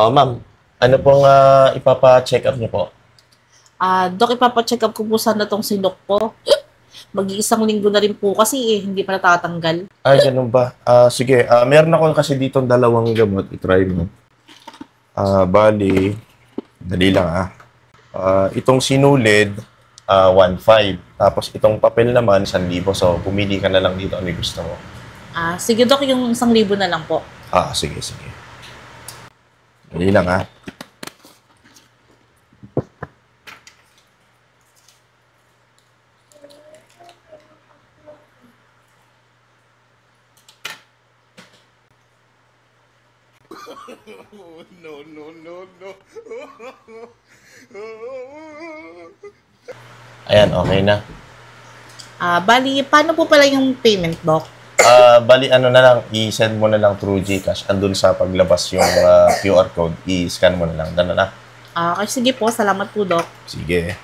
Ma'am, ano pong ipapa-check up niyo po? Dok, ipapacheck up ko po sana tong sinok ko. Mag-iisang linggo na rin po kasi hindi pa natatanggal. Ay, ganun ba? Sige, meron ako kasi dito dalawang gamot. I-try mo. Bali, dali lang itong sinulid, 1.5. Tapos itong papel naman, 1,000. So, pumili ka na lang dito ano yung gusto mo. Sige Dok, yung 1,000 na lang po. Sige, sige. Dali lang Ayan, okay na. Bali, paano po pala yung payment, Dok? Bali, ano na lang, i-send mo na lang through GCash. Andun sa paglabas yung QR code, i-scan mo na lang. Dano na. Okay, sige po. Salamat po, Dok. Sige.